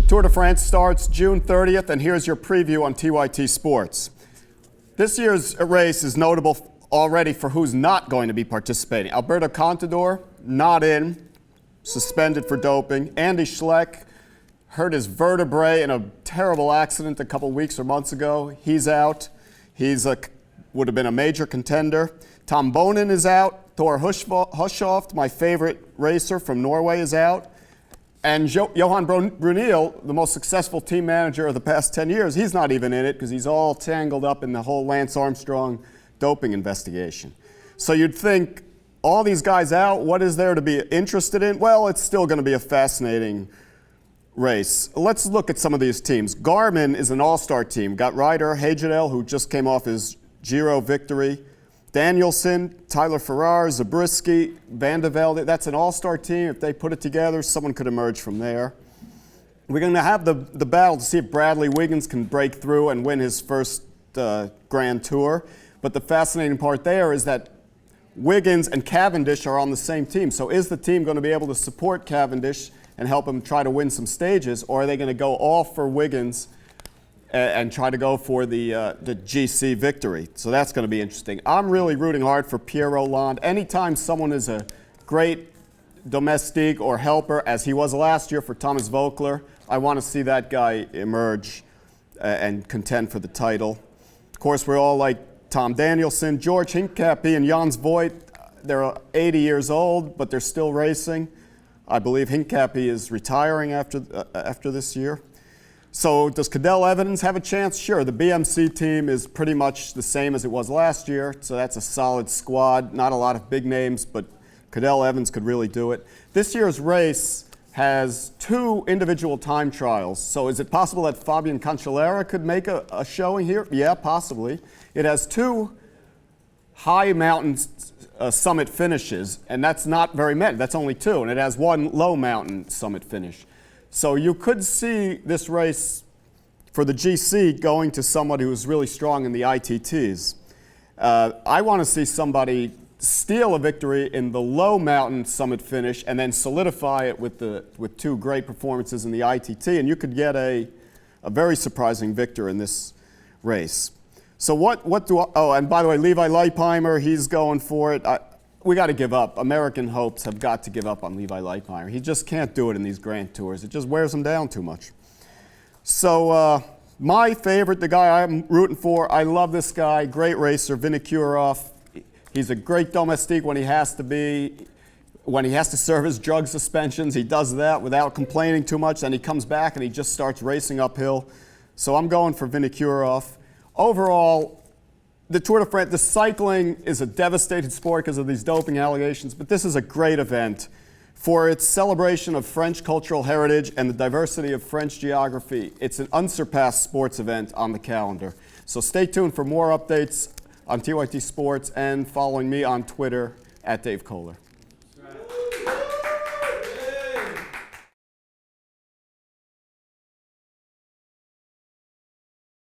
Tour de France starts June 30th, and here's your preview on TYT Sports. This year's race is notable already for who's not going to be participating. Alberto Contador, not in, suspended for doping. Andy Schleck hurt his vertebrae in a terrible accident a couple weeks or months ago. He's out. Would have been a major contender. Tom Boonen is out. Thor Hushovd, my favorite racer from Norway, is out. And Johan Brunel, the most successful team manager of the past 10 years, he's not even in it because he's all tangled up in the whole Lance Armstrong doping investigation. So you'd think, all these guys out, what is there to be interested in? Well, it's still going to be a fascinating race. Let's look at some of these teams. Garmin is an all-star team. Got Ryder Hagedal, who just came off his Giro victory. Danielson, Tyler Farrar, Zabriskie, Van de Velde. That's an all-star team. If they put it together, someone could emerge from there. We're going to have the battle to see if Bradley Wiggins can break through and win his first Grand Tour. But the fascinating part there is that Wiggins and Cavendish are on the same team. So is the team going to be able to support Cavendish and help him try to win some stages, or are they going to go all for Wiggins and try to go for the GC victory? So that's going to be interesting. I'm really rooting hard for Pierre Rolland. Anytime someone is a great domestique or helper, as he was last year for Thomas Voeckler, I want to see that guy emerge and contend for the title. Of course, we're all like Tom Danielson, George Hincapie, and Jans Voigt. They're 80 years old, but they're still racing. I believe Hincapie is retiring after this year. So does Cadel Evans have a chance? Sure. The BMC team is pretty much the same as it was last year, so that's a solid squad. Not a lot of big names, but Cadel Evans could really do it. This year's race has 2 individual time trials. So is it possible that Fabian Cancellara could make a showing here? Yeah, possibly. It has 2 high mountain summit finishes, and that's not very many. That's only 2, and it has 1 low mountain summit finish. So you could see this race for the GC going to somebody who's really strong in the ITTs. I want to see somebody steal a victory in the low mountain summit finish and then solidify it with 2 great performances in the ITT, and you could get a very surprising victor in this race. So and by the way, Levi Leipheimer, he's going for it. We got to give up. American hopes have got to give up on Levi Leipheimer. He just can't do it in these Grand Tours. It just wears him down too much. So my favorite, the guy I'm rooting for, I love this guy, great racer, Vinokurov. He's a great domestique when he has to be. When he has to serve his drug suspensions, he does that without complaining too much. Then he comes back and he just starts racing uphill. So I'm going for Vinokurov. Overall, the Tour de France, the cycling is a devastated sport because of these doping allegations, but this is a great event for its celebration of French cultural heritage and the diversity of French geography. It's an unsurpassed sports event on the calendar. So stay tuned for more updates on TYT Sports and following me on Twitter @Dave Kohler.